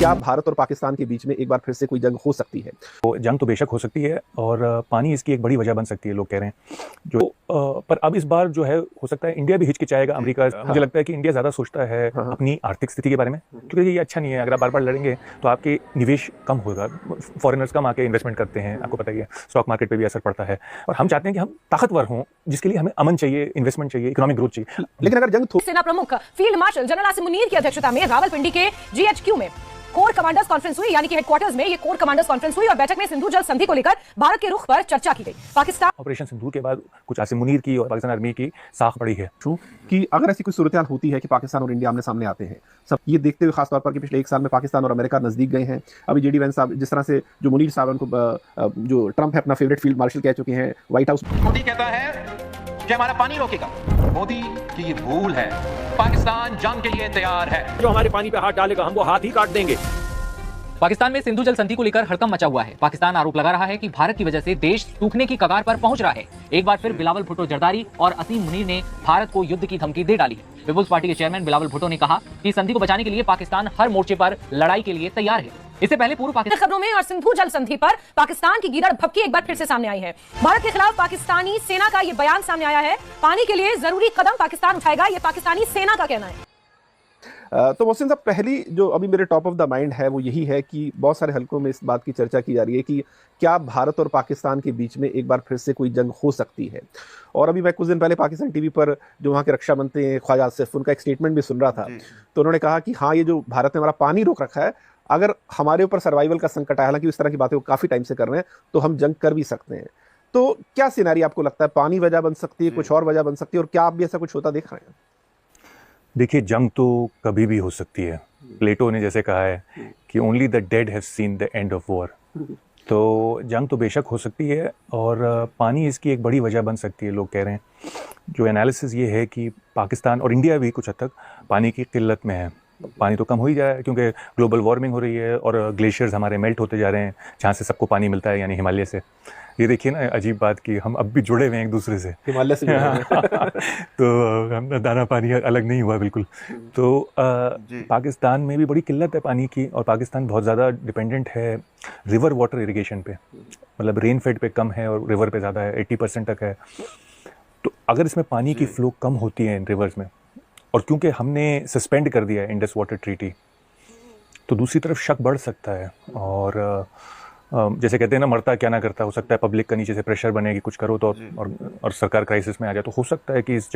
क्या भारत और पाकिस्तान के बीच में एक बार फिर से कोई जंग हो सकती है? तो जंग तो बेशक हो सकती है और पानी इसकी एक बड़ी वजह बन सकती है, लोग कह रहे हैं जो पर अब इस बार जो है हो सकता है इंडिया भी हिचकिचाएगा। अमेरिका मुझे लगता है कि इंडिया ज़्यादा सोचता है अपनी आर्थिक स्थिति के बारे में, क्योंकि ये अच्छा नहीं है। अगर आप बार बार लड़ेंगे तो आपके निवेश कम होगा, फॉरेनर्स कम आके इन्वेस्टमेंट करते हैं, आपको पता ही है, स्टॉक मार्केट पर भी असर पड़ता है। और हम चाहते हैं कि हम ताकतवर हों, जिसके लिए हमें अमन चाहिए, इन्वेस्टमेंट चाहिए, इकोनॉमिक ग्रोथ चाहिए। लेकिन अगर जंग सेना प्रमुख field marshal general Asim Munir की अध्यक्षता में रावलपिंडी के जीएचक्यू में कोर कमांडर्स कॉन्फ्रेंस हुई, यानी कि हेडक्वार्टर्स में ये कोर कमांडर्स कॉन्फ्रेंस हुई और बैठक में सिंधु जल संधि को लेकर भारत के रुख पर चर्चा की गई। पाकिस्तान ऑपरेशन सिंदूर के बाद कुछ आसिम मुनीर की और पाकिस्तान आर्मी की साख बढ़ी है कि अगर ऐसी कोई सूरत होती है कि पाकिस्तान और इंडिया आमने सामने आते हैं, सब ये देखते हुए खासतौर पर कि पिछले एक साल में पाकिस्तान और अमेरिका नजदीक गए हैं। अभी जेडी वैंस साहब जिस तरह से जो मुनीर साहब उनको जो ट्रंप है अपना फेवरेट फील्ड मार्शल कह चुके हैं व्हाइट हाउस। मोदी कहता है कि हमारा पानी रोकेगा। मोदी की ये भूल है। पाकिस्तान जंग के लिए तैयार है। जो हमारे पानी पे हाथ डालेगा हम वो हाथ ही काट देंगे। पाकिस्तान में सिंधु जल संधि को लेकर हड़कंप मचा हुआ है। पाकिस्तान आरोप लगा रहा है कि भारत की वजह से देश सूखने की कगार पर पहुंच रहा है। एक बार फिर बिलावल भुट्टो जरदारी और असीम मुनीर ने भारत को युद्ध की धमकी दे डाली है। पीपुल्स पार्टी के चेयरमैन बिलावल भुट्टो ने कहा कि संधि को बचाने के लिए पाकिस्तान हर मोर्चे पर लड़ाई के लिए तैयार है। इससे पहले पूर्व पाकिस्तान खबरों में और सिंधु जल संधि पर पाकिस्तान की गिरड़ भपकी एक बार फिर से सामने आई है। भारत के खिलाफ पाकिस्तानी सेना का ये बयान सामने आया है। पानी के लिए जरूरी कदम पाकिस्तान उठाएगा, ये पाकिस्तानी सेना का कहना है। तो मोहसिन साहब, पहली जो अभी मेरे टॉप ऑफ द माइंड है वो यही है कि बहुत सारे हलकों में इस बात की चर्चा की जा रही है कि क्या भारत और पाकिस्तान के बीच में एक बार फिर से कोई जंग हो सकती है। और अभी मैं कुछ दिन पहले पाकिस्तान टीवी पर जो वहाँ के रक्षा मंत्री हैं ख्वाजा आसिफ, उनका एक स्टेटमेंट भी सुन रहा था। तो उन्होंने कहा कि हाँ, ये जो भारत ने हमारा पानी रोक रखा है, अगर हमारे ऊपर सर्वाइवल का संकट आया, हालांकि इस तरह की बातें वो काफ़ी टाइम से कर रहे हैं, तो हम जंग कर भी सकते हैं। तो क्या सिनेरियो आपको लगता है, पानी वजह बन सकती है, कुछ और वजह बन सकती है, और क्या आप भी ऐसा कुछ होता देख रहे हैं? देखिए, जंग तो कभी भी हो सकती है। प्लेटो ने जैसे कहा है कि only the dead have seen the end of war. तो जंग तो बेशक हो सकती है और पानी इसकी एक बड़ी वजह बन सकती है, लोग कह रहे हैं। जो एनालिसिस ये है कि पाकिस्तान और इंडिया भी कुछ हद तक पानी की किल्लत में है। पानी तो कम हो ही जा रहा है क्योंकि ग्लोबल वार्मिंग हो रही है और ग्लेशियर्स हमारे मेल्ट होते जा रहे हैं, जहाँ से सबको पानी मिलता है, यानी हिमालय से। ये देखिए ना, अजीब बात कि हम अब भी जुड़े हुए हैं एक दूसरे से, हिमालय से तो हम दाना पानी अलग नहीं हुआ बिल्कुल। तो पाकिस्तान में भी बड़ी किल्लत है पानी की, और पाकिस्तान बहुत ज़्यादा डिपेंडेंट है रिवर वाटर इरिगेशन पे। मतलब रेन फेड पे कम है और रिवर पे ज़्यादा है, 80% तक है। तो अगर इसमें पानी की फ्लो कम होती है इन रिवर्स में, और क्योंकि हमने सस्पेंड कर दिया है इंडस वाटर ट्रीटी, तो दूसरी तरफ शक बढ़ सकता है। और जैसे कहते हैं ना, मरता क्या ना करता, हो सकता है पब्लिक का नीचे से प्रेशर बने कि कुछ करो तो, और सरकार क्राइसिस में आ जाए, तो हो सकता है कि इस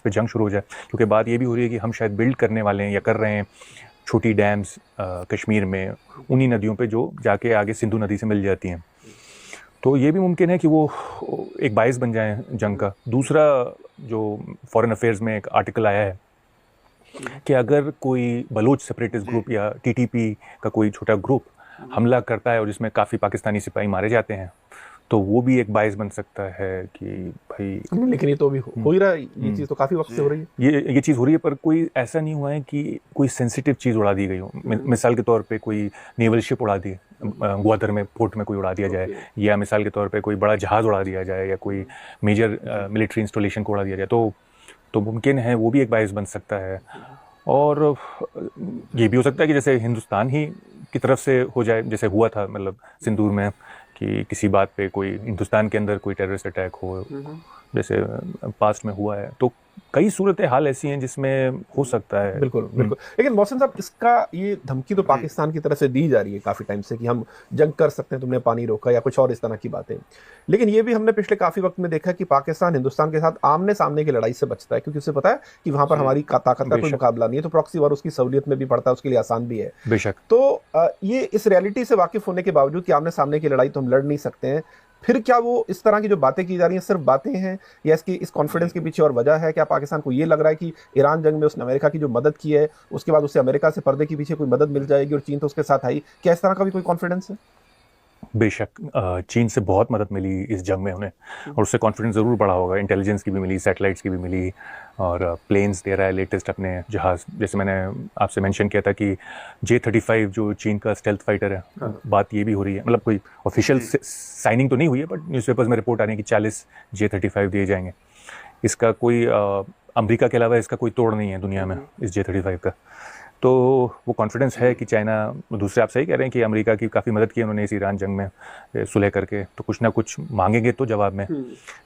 पे जंग शुरू हो जाए। क्योंकि बात ये भी हो रही है कि हम शायद बिल्ड करने वाले हैं या कर रहे हैं छोटी डैम्स कश्मीर में, उन्हीं नदियों पे जो जाके आगे सिंधु नदी से मिल जाती हैं। तो ये भी मुमकिन है कि वो एक बाइस बन जाए जंग का। दूसरा, जो फॉरेन अफेयर्स में एक आर्टिकल आया है कि अगर कोई बलोच सेपरेटिस्ट ग्रुप या टीटीपी का कोई छोटा ग्रुप हमला करता है और जिसमें काफ़ी पाकिस्तानी सिपाही मारे जाते हैं, तो वो भी एक बाइस बन सकता है कि भाई। लेकिन ये तो अभी हो ही रहा है, ये चीज़ तो काफ़ी वक्त से हो रही है। ये चीज़ हो रही है, पर कोई ऐसा नहीं हुआ है कि कोई सेंसिटिव चीज़ उड़ा दी गई हो। मिसाल के तौर पे कोई नेवल शिप उड़ा दी, ग्वादर में पोर्ट में कोई उड़ा दिया जाए, या मिसाल के तौर पे कोई बड़ा जहाज़ उड़ा दिया जाए, या कोई मेजर मिलिट्री इंस्टॉलेशन को उड़ा दिया जाए, तो मुमकिन है वो भी एक बाइस बन सकता है। और ये भी हो सकता है कि जैसे हिंदुस्तान ही की तरफ से हो जाए, जैसे हुआ था मतलब सिंदूर में, कि किसी बात पे कोई हिंदुस्तान के अंदर कोई टेररिस्ट अटैक हो, जैसे पास्ट में हुआ है। तो कई सूरतें हाल ऐसी हैं जिसमें हो सकता है। बिल्कुल बिल्कुल। लेकिन मोहसिन साहब, इसका ये धमकी तो पाकिस्तान की तरफ से दी जा रही है काफ़ी टाइम से कि हम जंग कर सकते हैं, तुमने पानी रोका, या कुछ और इस तरह की बातें। लेकिन ये भी हमने पिछले काफ़ी वक्त में देखा कि पाकिस्तान हिंदुस्तान के साथ आमने सामने की लड़ाई से बचता है, क्योंकि उसे पता है कि वहाँ पर हमारी ताकत का कोई मुकाबला नहीं है। तो प्रॉक्सी वार उसकी सहूलियत में भी पड़ता है, उसके लिए आसान भी है बेशक। तो ये इस रियलिटी से वाकिफ होने के बावजूद कि आमने सामने की लड़ाई तो हम लड़ नहीं सकते हैं, फिर क्या वो इस तरह की जो बातें की जा रही हैं सिर्फ बातें हैं, या इस कॉन्फिडेंस के पीछे और वजह है? क्या पाकिस्तान को ये लग रहा है कि ईरान जंग में उसने अमेरिका की जो मदद की है, उसके बाद उसे अमेरिका से पर्दे के पीछे कोई मदद मिल जाएगी और चीन तो उसके साथ आई? क्या इस तरह का भी कोई कॉन्फिडेंस है? बेशक चीन से बहुत मदद मिली इस जंग में उन्हें, और उससे कॉन्फिडेंस ज़रूर बढ़ा होगा। इंटेलिजेंस की भी मिली, सैटेलाइट्स की भी मिली, और प्लेन्स दे रहा है लेटेस्ट अपने जहाज़। जैसे मैंने आपसे मेंशन किया था कि J-35 जो चीन का स्टेल्थ फाइटर है, बात ये भी हो रही है, मतलब कोई ऑफिशियल साइनिंग तो नहीं हुई है, बट न्यूज़पेपर्स में रिपोर्ट आ रही है कि 40 J-35 दिए जाएंगे। इसका कोई अमेरिका के अलावा इसका कोई तोड़ नहीं है दुनिया में, इस J-35 का। तो वो कॉन्फिडेंस है कि चाइना, दूसरे आप सही कह रहे हैं कि अमेरिका की काफ़ी मदद की उन्होंने इस ईरान जंग में सुलह करके, तो कुछ ना कुछ मांगेंगे तो जवाब में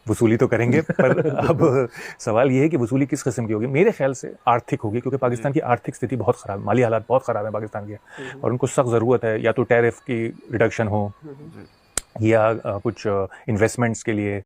वसूली तो करेंगे। पर अब सवाल ये है कि वसूली किस किस्म की होगी। मेरे ख्याल से आर्थिक होगी, क्योंकि पाकिस्तान की आर्थिक स्थिति बहुत ख़राब, माली हालात बहुत ख़राब है पाकिस्तान के, और उनको सख्त ज़रूरत है या तो टैरिफ की रिडक्शन हो या कुछ इन्वेस्टमेंट्स के लिए